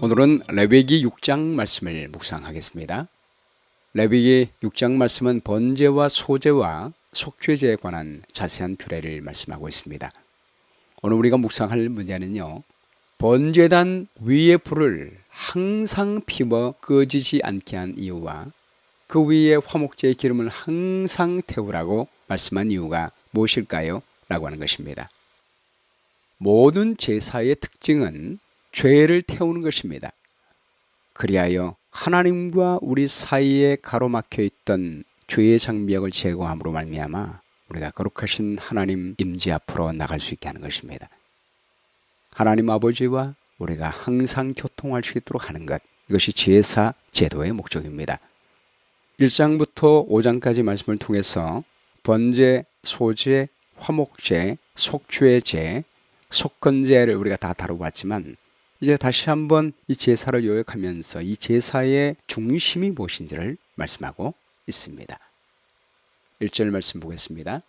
오늘은 레위기 6장 말씀을 묵상하겠습니다. 레위기 6장 말씀은 번제와 소제와 속죄제에 관한 자세한 규례를 말씀하고 있습니다. 오늘 우리가 묵상할 문제는요, 번제단 위의 불을 항상 피워 꺼지지 않게 한 이유와 그 위에 화목제의 기름을 항상 태우라고 말씀한 이유가 무엇일까요? 라고 하는 것입니다. 모든 제사의 특징은 죄를 태우는 것입니다. 그리하여 하나님과 우리 사이에 가로막혀 있던 죄의 장벽을 제거함으로 말미암아 우리가 거룩하신 하나님 임재 앞으로 나갈 수 있게 하는 것입니다. 하나님 아버지와 우리가 항상 교통할 수 있도록 하는 것, 이것이 제사 제도의 목적입니다. 1장부터 5장까지 말씀을 통해서 번제, 소제, 화목제, 속죄제, 속건제를 우리가 다 다루고 왔지만 이제 다시 한번 이 제사를 요약하면서 이 제사의 중심이 무엇인지를 말씀하고 있습니다. 1절 말씀 보겠습니다.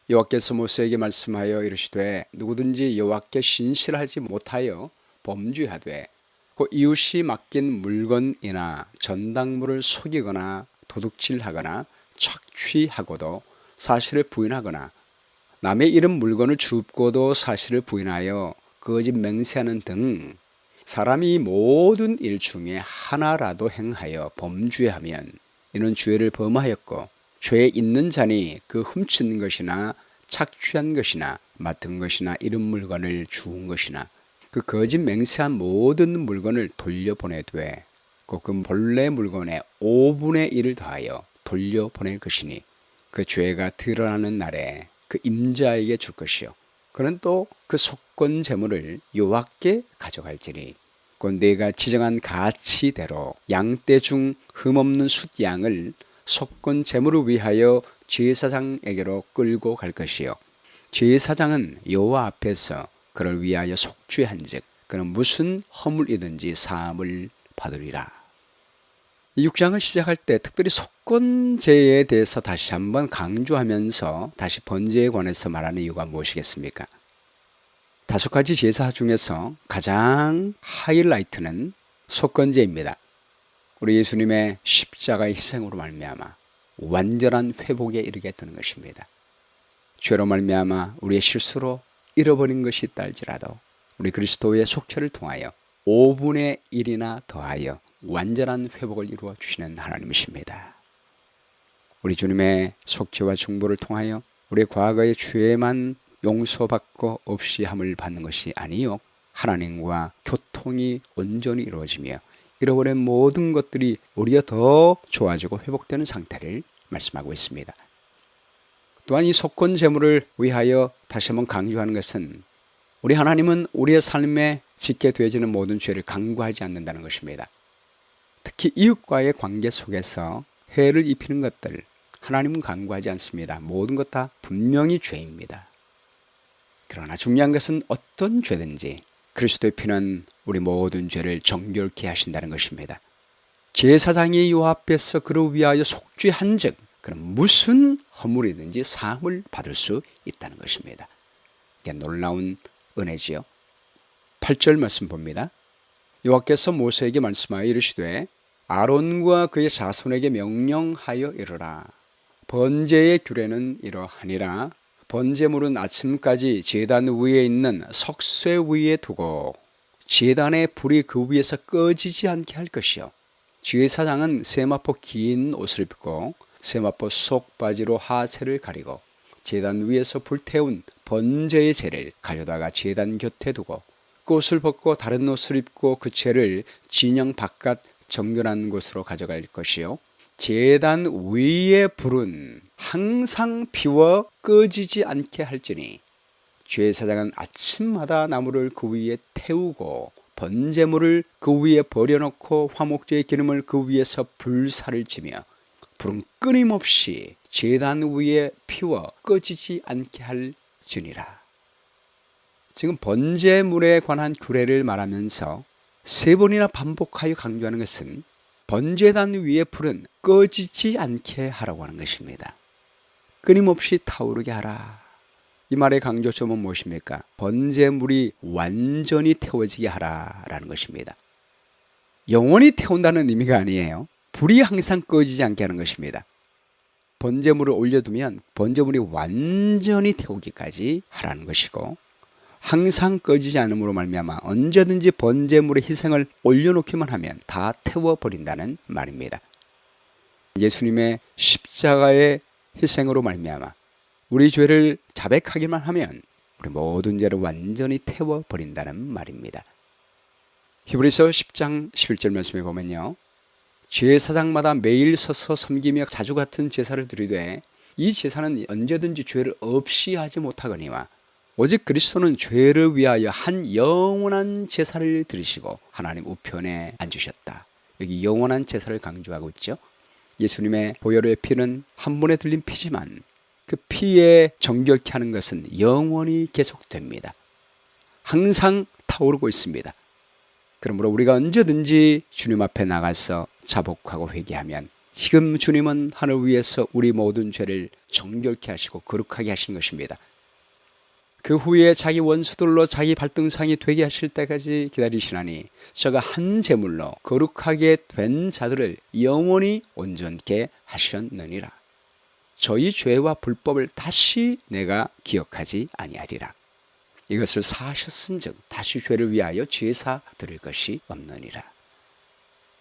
여호와께서 모세에게 말씀하여 이르시되 누구든지 여호와께 신실하지 못하여 범죄하되 그 이웃이 맡긴 물건이나 전당물을 속이거나 도둑질하거나 착취하고도 사실을 부인하거나 남의 잃은 물건을 줍고도 사실을 부인하여 거짓 맹세하는 등 사람이 모든 일 중에 하나라도 행하여 범죄하면 이는 죄를 범하였고 죄에 있는 자니 그 훔친 것이나 착취한 것이나 맡은 것이나 잃은 물건을 주운 것이나 그 거짓 맹세한 모든 물건을 돌려보내되 그 본래 물건의 5분의 1을 더하여 돌려보낼 것이니 그 죄가 드러나는 날에 그 임자에게 줄 것이요 그는 또 그 속건 제물을 여호와께 가져갈지니 곧 내가 지정한 가치대로 양떼 중 흠없는 숫양을 속건 제물을 위하여 제사장에게로 끌고 갈 것이요 제사장은 여호와 앞에서 그를 위하여 속죄한즉 그는 무슨 허물이든지 사함을 받으리라. 이 6장을 시작할 때 특별히 속건제에 대해서 다시 한번 강조하면서 다시 번제에 관해서 말하는 이유가 무엇이겠습니까? 5가지 제사 중에서 가장 하이라이트는 속건제입니다. 우리 예수님의 십자가의 희생으로 말미암아 완전한 회복에 이르게 되는 것입니다. 죄로 말미암아 우리의 실수로 잃어버린 것이 있다 할지라도 우리 그리스도의 속죄를 통하여 5분의 1이나 더하여 완전한 회복을 이루어 주시는 하나님이십니다. 우리 주님의 속죄와 중보를 통하여 우리의 과거의 죄만 용서받고 없이 함을 받는 것이 아니요 하나님과 교통이 온전히 이루어지며 잃어버린 모든 것들이 오히려 더 좋아지고 회복되는 상태를 말씀하고 있습니다. 또한 이 속건 제물을 위하여 다시 한번 강조하는 것은 우리 하나님은 우리의 삶에 짓게 되어지는 모든 죄를 간구하지 않는다는 것입니다. 특히 이웃과의 관계 속에서 해를 입히는 것들 하나님은 간구하지 않습니다. 모든 것 다 분명히 죄입니다. 그러나 중요한 것은 어떤 죄든지 그리스도의 피는 우리 모든 죄를 정결케 하신다는 것입니다. 제사장이 여호와 앞에서 그를 위하여 속죄한즉 그는 무슨 허물이든지 사함을 받을 수 있다는 것입니다. 이게 놀라운 은혜지요. 8절 말씀 봅니다. 여호와께서 모세에게 말씀하여 이르시되 아론과 그의 자손에게 명령하여 이르라. 번제의 규례는 이러하니라. 번제물은 아침까지 제단 위에 있는 석쇠 위에 두고 제단의 불이 그 위에서 꺼지지 않게 할 것이요 제사장은 세마포 긴 옷을 입고 세마포 속 바지로 하체를 가리고 제단 위에서 불태운 번제의 재를 가져다가 제단 곁에 두고 그 옷을 벗고 다른 옷을 입고 그 재를 진영 바깥 정결한 곳으로 가져갈 것이요 제단 위의 불은 항상 피워 꺼지지 않게 할지니 제사장은 아침마다 나무를 그 위에 태우고 번제물을 그 위에 버려놓고 화목제의 기름을 그 위에서 불사를 지며 불은 끊임없이 제단 위에 피워 꺼지지 않게 할지니라. 지금 번제물에 관한 규례를 말하면서 3번이나 반복하여 강조하는 것은 번제단 위의 불은 꺼지지 않게 하라고 하는 것입니다. 끊임없이 타오르게 하라. 이 말의 강조점은 무엇입니까? 번제물이 완전히 태워지게 하라라는 것입니다. 영원히 태운다는 의미가 아니에요. 불이 항상 꺼지지 않게 하는 것입니다. 번제물을 올려두면 번제물이 완전히 태우기까지 하라는 것이고, 항상 꺼지지 않음으로 말미암아 언제든지 번제물의 희생을 올려놓기만 하면 다 태워버린다는 말입니다. 예수님의 십자가의 희생으로 말미암아 우리 죄를 자백하기만 하면 우리 모든 죄를 완전히 태워버린다는 말입니다. 히브리서 10장 11절 말씀에 보면요, 제사장마다 매일 서서 섬기며 자주 같은 제사를 드리되 이 제사는 언제든지 죄를 없이 하지 못하거니와 오직 그리스도는 죄를 위하여 한 영원한 제사를 드리시고 하나님 우편에 앉으셨다. 여기 영원한 제사를 강조하고 있죠. 예수님의 보혈의 피는 한 번에 들린 피지만 그 피에 정결케 하는 것은 영원히 계속됩니다. 항상 타오르고 있습니다. 그러므로 우리가 언제든지 주님 앞에 나가서 자복하고 회개하면 지금 주님은 하늘 위에서 우리 모든 죄를 정결케 하시고 거룩하게 하신 것입니다. 그 후에 자기 원수들로 자기 발등상이 되게 하실 때까지 기다리시나니 저가 한 제물로 거룩하게 된 자들을 영원히 온전케 하셨느니라. 저희 죄와 불법을 다시 내가 기억하지 아니하리라. 이것을 사하셨은즉 다시 죄를 위하여 제사 드릴 것이 없느니라.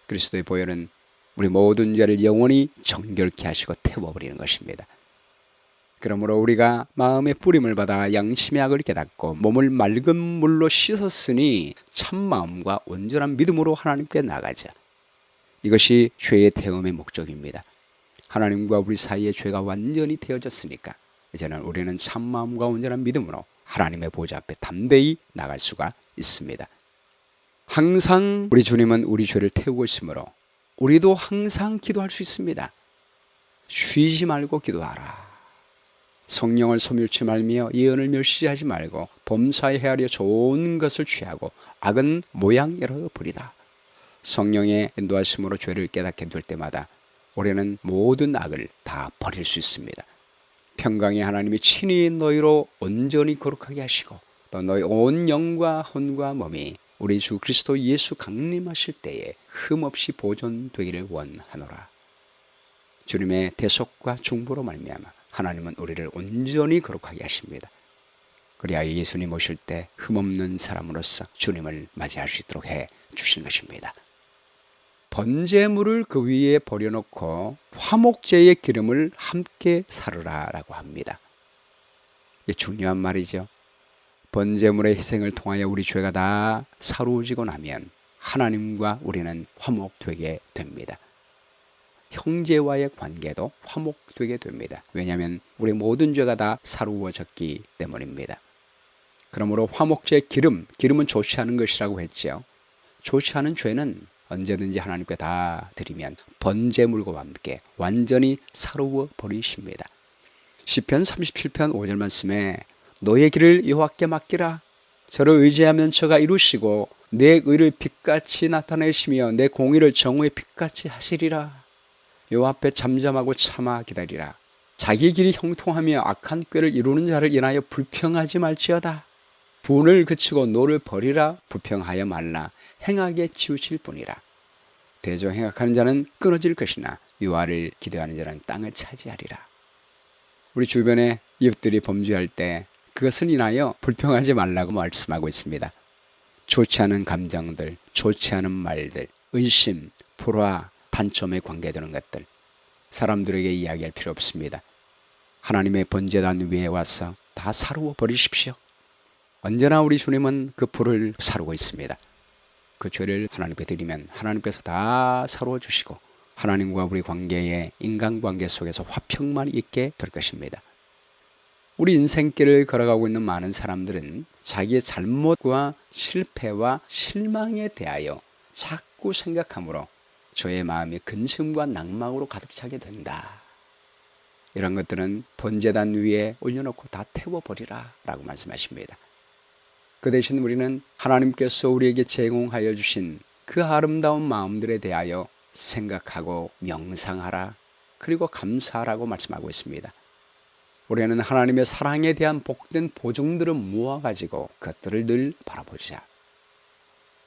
그리스도의 보혈은 우리 모든 죄를 영원히 정결케 하시고 태워버리는 것입니다. 그러므로 우리가 마음의 뿌림을 받아 양심의 악을 깨닫고 몸을 맑은 물로 씻었으니 참 마음과 온전한 믿음으로 하나님께 나가자. 이것이 죄의 태움의 목적입니다. 하나님과 우리 사이의 죄가 완전히 되어졌으니까 이제는 우리는 참 마음과 온전한 믿음으로 하나님의 보좌 앞에 담대히 나갈 수가 있습니다. 항상 우리 주님은 우리 죄를 태우고 있으므로 우리도 항상 기도할 수 있습니다. 쉬지 말고 기도하라. 성령을 소멸치 말며 예언을 멸시하지 말고 범사에 헤아려 좋은 것을 취하고 악은 모양이라도 부리다. 성령의 인도하심으로 죄를 깨닫게 될 때마다 우리는 모든 악을 다 버릴 수 있습니다. 평강의 하나님이 친히 너희로 온전히 거룩하게 하시고 또 너희 온 영과 혼과 몸이 우리 주 그리스도 예수 강림하실 때에 흠없이 보존되기를 원하노라. 주님의 대속과 중보로 말미암아 하나님은 우리를 온전히 거룩하게 하십니다. 그리하여 예수님 오실 때 흠없는 사람으로서 주님을 맞이할 수 있도록 해 주신 것입니다. 번제물을 그 위에 버려놓고 화목제의 기름을 함께 사르라라고 합니다. 이게 중요한 말이죠. 번제물의 희생을 통하여 우리 죄가 다 사루어지고 나면 하나님과 우리는 화목되게 됩니다. 형제와의 관계도 화목되게 됩니다. 왜냐하면 우리 모든 죄가 다 사루어졌기 때문입니다. 그러므로 화목제의 기름은 좋지 않은 것이라고 했죠. 좋지 않은 죄는 언제든지 하나님께 다 드리면 번제물과 함께 완전히 사루어 버리십니다. 시편 37편 5절 말씀에 너의 길을 여호와께 맡기라. 저를 의지하면 저가 이루시고 내 의를 빛같이 나타내시며 내 공의를 정오의 빛같이 하시리라. 여호와 앞에 잠잠하고 참아 기다리라. 자기 길이 형통하며 악한 꾀를 이루는 자를 인하여 불평하지 말지어다. 분을 그치고 노를 버리라. 불평하여 말라. 행하게 치우칠 뿐이라. 대저 행악하는 자는 끊어질 것이나 유아를 기대하는 자는 땅을 차지하리라. 우리 주변에 이웃들이 범죄할 때 그것을 인하여 불평하지 말라고 말씀하고 있습니다. 좋지 않은 감정들, 좋지 않은 말들, 의심, 불화, 단점에 관계되는 것들 사람들에게 이야기할 필요 없습니다. 하나님의 번제단 위에 와서 다 사루어 버리십시오. 언제나 우리 주님은 그 불을 사루고 있습니다. 그 죄를 하나님께 드리면 하나님께서 다 사루어 주시고 하나님과 우리 관계의 인간관계 속에서 화평만 있게 될 것입니다. 우리 인생길을 걸어가고 있는 많은 사람들은 자기의 잘못과 실패와 실망에 대하여 자꾸 생각함으로 저의 마음이 근심과 낭망으로 가득 차게 된다. 이런 것들은 번제단 위에 올려놓고 다 태워버리라 라고 말씀하십니다. 그 대신 우리는 하나님께서 우리에게 제공하여 주신 그 아름다운 마음들에 대하여 생각하고 명상하라. 그리고 감사하라고 말씀하고 있습니다. 우리는 하나님의 사랑에 대한 복된 보증들을 모아가지고 그것들을 늘 바라보자.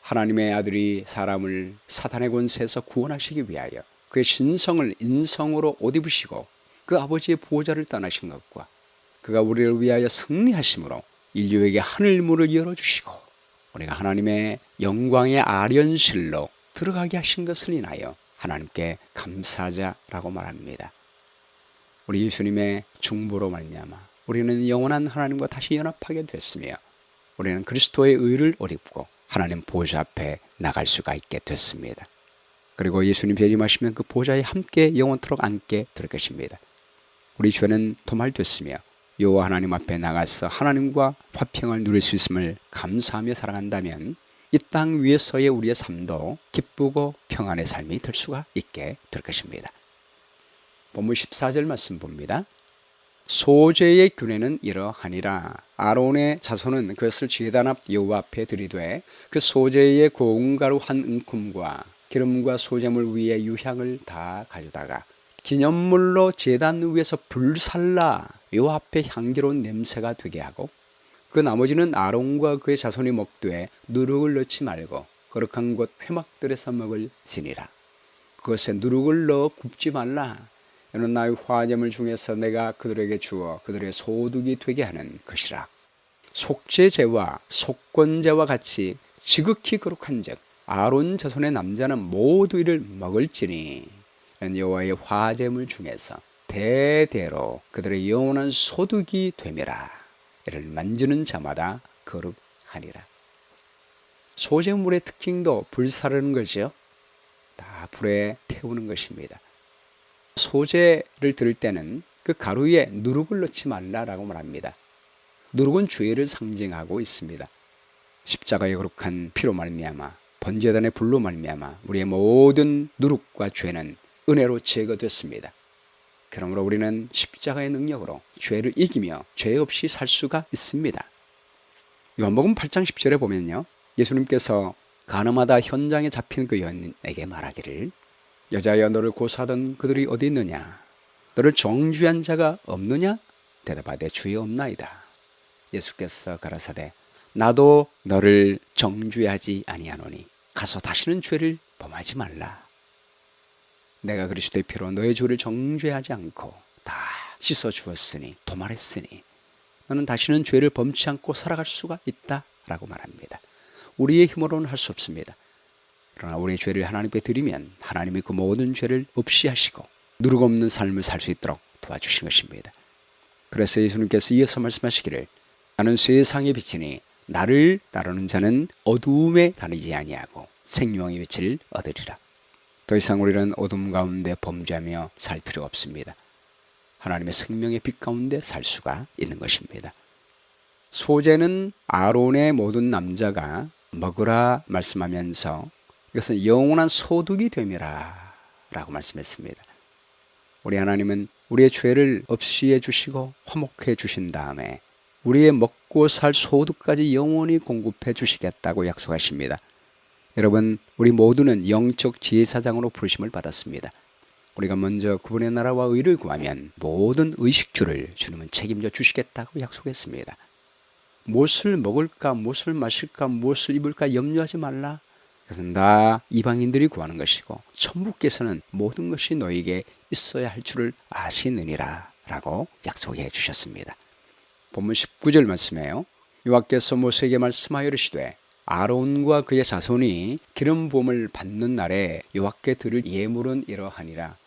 하나님의 아들이 사람을 사탄의 권세에서 구원하시기 위하여 그의 신성을 인성으로 옷 입으시고 그 아버지의 보호자를 떠나신 것과 그가 우리를 위하여 승리하심으로 인류에게 하늘문을 열어주시고 우리가 하나님의 영광의 아련실로 들어가게 하신 것을 인하여 하나님께 감사하자라고 말합니다. 우리 예수님의 중보로 말미암아 우리는 영원한 하나님과 다시 연합하게 됐으며 우리는 그리스도의 의를 옷 입고 하나님 보좌 앞에 나갈 수가 있게 됐습니다. 그리고 예수님 재림하시면 그 보좌에 함께 영원토록 앉게 될 것입니다. 우리 죄는 도말됐으며 여호와 하나님 앞에 나가서 하나님과 화평을 누릴 수 있음을 감사하며 살아간다면 이 땅 위에서의 우리의 삶도 기쁘고 평안의 삶이 될 수가 있게 될 것입니다. 본문 14절 말씀 봅니다. 소제의 규례는 이러하니라. 아론의 자손은 그것을 제단 앞 여호와 앞에 들이되 그 소제의 고운 가루 한 움큼과 기름과 소제물 위에 유향을 다 가져다가 기념물로 제단 위에서 불살라 여호와 앞에 향기로운 냄새가 되게 하고 그 나머지는 아론과 그의 자손이 먹되 누룩을 넣지 말고 거룩한 곳 회막들에서 먹을지니라. 그것에 누룩을 넣어 굽지 말라. 이는 나의 화제물 중에서 내가 그들에게 주어 그들의 소득이 되게 하는 것이라. 속죄제와 속건제와 같이 지극히 거룩한즉 아론 자손의 남자는 모두 이를 먹을지니 이는 여호와의 화제물 중에서 대대로 그들의 영원한 소득이 됨이라. 이를 만지는 자마다 거룩하니라. 소제물의 특징도 불사르는 거죠. 다 불에 태우는 것입니다. 소제를 들을 때는 그 가루 위에 누룩을 넣지 말라라고 말합니다. 누룩은 죄를 상징하고 있습니다. 십자가의 거룩한 피로 말미암아 번제단의 불로 말미암아 우리의 모든 누룩과 죄는 은혜로 제거됐습니다. 그러므로 우리는 십자가의 능력으로 죄를 이기며 죄 없이 살 수가 있습니다. 요한복음 8장 10절에 보면요, 예수님께서 가늠하다 현장에 잡힌 그 여인에게 말하기를 여자여 너를 고소하던 그들이 어디 있느냐? 너를 정죄한 자가 없느냐? 대답하되 주여 없나이다. 예수께서 가라사대 나도 너를 정죄하지 아니하노니 가서 다시는 죄를 범하지 말라. 내가 그리스도의 피로 너의 죄를 정죄하지 않고 다 씻어 주었으니 도말했으니 너는 다시는 죄를 범치 않고 살아갈 수가 있다라고 말합니다. 우리의 힘으로는 할 수 없습니다. 그러나 우리의 죄를 하나님께 드리면 하나님이 그 모든 죄를 없이 하시고 누룩 없는 삶을 살 수 있도록 도와주신 것입니다. 그래서 예수님께서 이어서 말씀하시기를 나는 세상의 빛이니 나를 따르는 자는 어두움에 다니지 아니하고 생명의 빛을 얻으리라. 더 이상 우리는 어둠 가운데 범죄하며 살 필요가 없습니다. 하나님의 생명의 빛 가운데 살 수가 있는 것입니다. 소제는 아론의 모든 남자가 먹으라 말씀하면서 이것은 영원한 소득이 됨이라 라고 말씀했습니다. 우리 하나님은 우리의 죄를 없이 해주시고 화목해 주신 다음에 우리의 먹고 살 소득까지 영원히 공급해 주시겠다고 약속하십니다. 여러분, 우리 모두는 영적 제사장으로 부르심을 받았습니다. 우리가 먼저 그분의 나라와 의를 구하면 모든 의식주를 주님은 책임져 주시겠다고 약속했습니다. 무엇을 먹을까, 무엇을 마실까, 무엇을 입을까 염려하지 말라. 그것은 다 이방인들이 구하는 것이고 천부께서는 모든 것이 너에게 있어야 할 줄을 아시느니라 라고 약속해 주셨습니다. 본문 19절 말씀에요. 여호와께서 모세에게 말씀하여 이르시되 아론과 그의 자손이 기름 부음을 받는 날에 여호와께 드릴 예물은 이러하니라.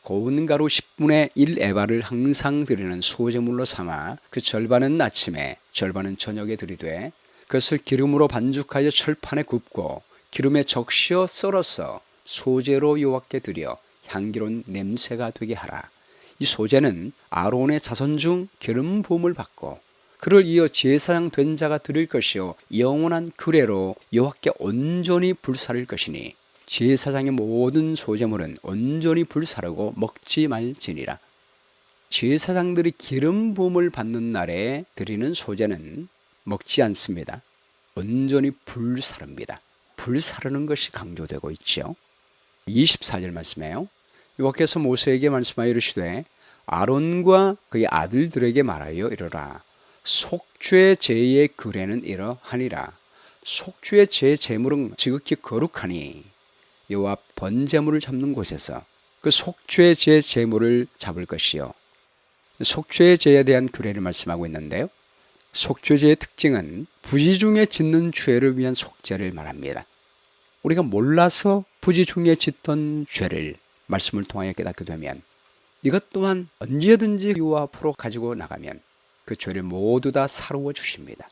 고운 가루 10분의 1 에바를 항상 드리는 소제물로 삼아 그 절반은 아침에 절반은 저녁에 드리되 그것을 기름으로 반죽하여 철판에 굽고 기름에 적셔 썰어서 소제로 여호와께 드려 향기로운 냄새가 되게 하라. 이 소제는 아론의 자손 중 기름 부음을 받고 그를 이어 제사장 된 자가 드릴 것이요 영원한 규례로 여호와께 온전히 불사를 것이니 제사장의 모든 소제물은 온전히 불사르고 먹지 말지니라. 제사장들이 기름 부음을 받는 날에 드리는 소제는 먹지 않습니다. 온전히 불사릅니다. 불사르는 것이 강조되고 있죠. 24절 말씀에요. 여호와께서 모세에게 말씀하여 이르시되 아론과 그의 아들들에게 말하여 이르라. 속죄제의 규례는 이러하니라. 속죄의 제 제물은 지극히 거룩하니 이와 번제물을 잡는 곳에서 그 속죄의 제 제물을 잡을 것이요. 속죄의 죄에 대한 규례를 말씀하고 있는데요. 속죄죄의 특징은 부지 중에 짓는 죄를 위한 속죄를 말합니다. 우리가 몰라서 부지 중에 짓던 죄를 말씀을 통하여 깨닫게 되면 이것 또한 언제든지 요 앞으로 가지고 나가면 그 죄를 모두 다 사루어 주십니다.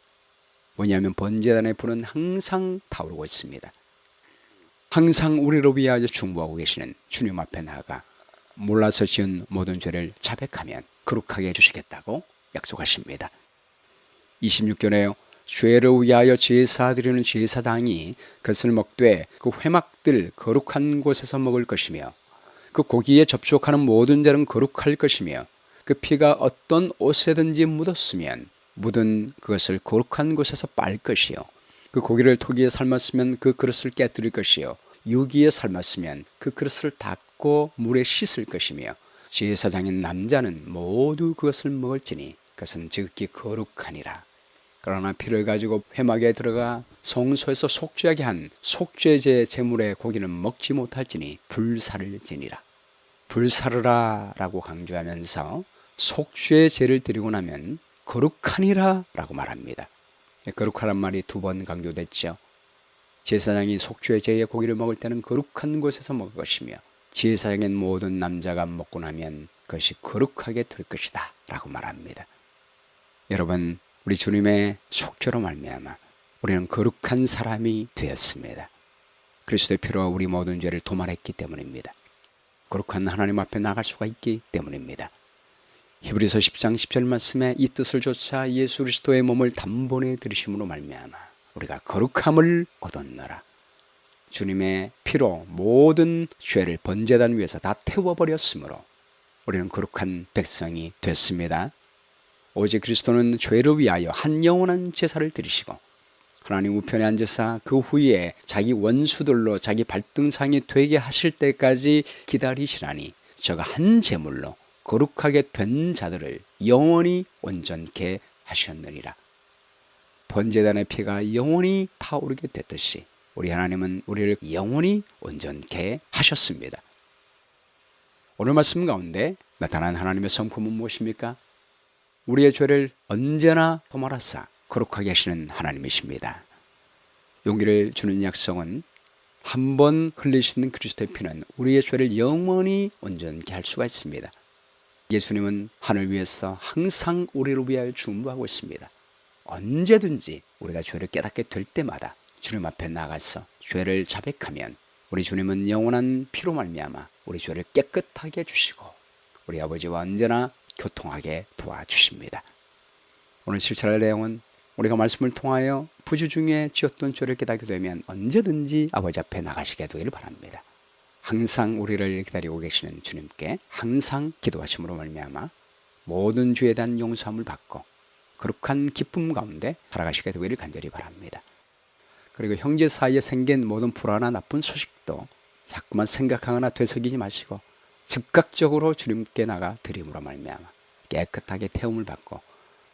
뭐냐면 번제단의 불은 항상 타오르고 있습니다. 항상 우리를 위하여 중보하고 계시는 주님 앞에 나아가 몰라서 지은 모든 죄를 자백하면 거룩하게 해주시겠다고 약속하십니다. 26절에요. 죄를 위하여 제사 드리는 제사당이 그것을 먹되 그 회막들 거룩한 곳에서 먹을 것이며 그 고기에 접촉하는 모든 자는 거룩할 것이며 그 피가 어떤 옷에든지 묻었으면 묻은 그것을 거룩한 곳에서 빨 것이요 그 고기를 토기에 삶았으면 그 그릇을 깨뜨릴 것이요 유기에 삶았으면 그 그릇을 닦고 물에 씻을 것이며 제사장인 남자는 모두 그것을 먹을지니 그것은 지극히 거룩하니라. 그러나 피를 가지고 회막에 들어가 성소에서 속죄하게 한 속죄제 제물의 고기는 먹지 못할지니 불사를 지니라. 불사르라 라고 강조하면서 속죄의 제를 드리고 나면 거룩하니라 라고 말합니다. 거룩하란 말이 2번 강조됐죠. 제사장이 속죄의 제의 고기를 먹을 때는 거룩한 곳에서 먹을 것이며 제사장인 모든 남자가 먹고 나면 그것이 거룩하게 될 것이다 라고 말합니다. 여러분, 우리 주님의 속죄로 말미암아 우리는 거룩한 사람이 되었습니다. 그리스도의 피로 우리 모든 죄를 도말했기 때문입니다. 거룩한 하나님 앞에 나갈 수가 있기 때문입니다. 히브리서 10장 10절 말씀에 이 뜻을 조차 예수 그리스도의 몸을 단번에 들이심으로 말미암아 우리가 거룩함을 얻었노라. 주님의 피로 모든 죄를 번제단 위에서 다 태워버렸으므로 우리는 거룩한 백성이 됐습니다. 오직 그리스도는 죄를 위하여 한 영원한 제사를 드리시고 하나님 우편에 앉으사 그 후에 자기 원수들로 자기 발등상이 되게 하실 때까지 기다리시라니 저가 한 제물로 거룩하게 된 자들을 영원히 온전케 하셨느니라. 번제단의 피가 영원히 타오르게 됐듯이 우리 하나님은 우리를 영원히 온전케 하셨습니다. 오늘 말씀 가운데 나타난 하나님의 성품은 무엇입니까? 우리의 죄를 언제나 도말하사 거룩하게 하시는 하나님이십니다. 용기를 주는 약속은 한 번 흘리신 그리스도의 피는 우리의 죄를 영원히 온전케 할 수가 있습니다. 예수님은 하늘 위에서 항상 우리를 위하여 중보하고 있습니다. 언제든지 우리가 죄를 깨닫게 될 때마다 주님 앞에 나가서 죄를 자백하면 우리 주님은 영원한 피로 말미암아 우리 죄를 깨끗하게 해주시고 우리 아버지와 언제나 교통하게 도와주십니다. 오늘 실천할 내용은 우리가 말씀을 통하여 부주 중에 지었던 죄를 깨닫게 되면 언제든지 아버지 앞에 나가시게 되기를 바랍니다. 항상 우리를 기다리고 계시는 주님께 항상 기도하심으로 말미암아 모든 죄에 대한 용서함을 받고 거룩한 기쁨 가운데 살아가시게 되기를 간절히 바랍니다. 그리고 형제 사이에 생긴 모든 불안한 나쁜 소식도 자꾸만 생각하거나 되새기지 마시고 즉각적으로 주님께 나가 드림으로 말미암아 깨끗하게 태움을 받고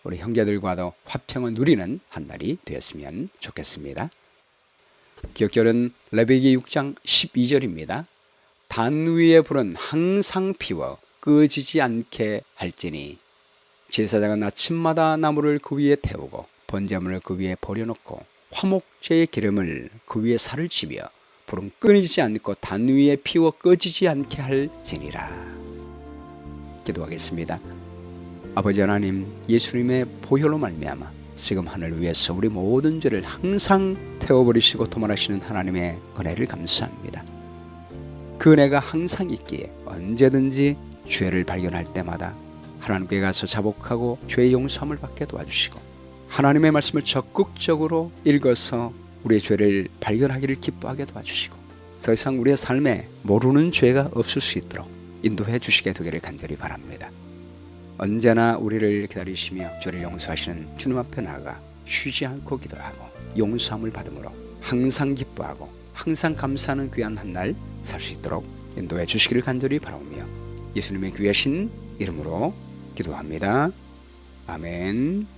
우리 형제들과도 화평을 누리는 한 날이 되었으면 좋겠습니다. 기억절은 레위기 6장 12절입니다. 단 위의 불은 항상 피워 꺼지지 않게 할지니 제사장은 아침마다 나무를 그 위에 태우고 번제물을 그 위에 버려놓고 화목제의 기름을 그 위에 살을 치며 불은 끊이지 않고 단 위에 피워 꺼지지 않게 할지니라. 기도하겠습니다. 아버지 하나님, 예수님의 보혈로 말미암아 지금 하늘 위에서 우리 모든 죄를 항상 태워버리시고 도말하시는 하나님의 은혜를 감사합니다. 그 은혜가 항상 있기에 언제든지 죄를 발견할 때마다 하나님께 가서 자복하고 죄의 용서함을 받게 도와주시고 하나님의 말씀을 적극적으로 읽어서 우리의 죄를 발견하기를 기뻐하게 도와주시고 더 이상 우리의 삶에 모르는 죄가 없을 수 있도록 인도해 주시게 되기를 간절히 바랍니다. 언제나 우리를 기다리시며 죄를 용서하시는 주님 앞에 나아가 쉬지 않고 기도하고 용서함을 받음으로 항상 기뻐하고 항상 감사하는 귀한 한 날 살 수 있도록 인도해 주시기를 간절히 바라오며 예수님의 귀하신 이름으로 기도합니다. 아멘.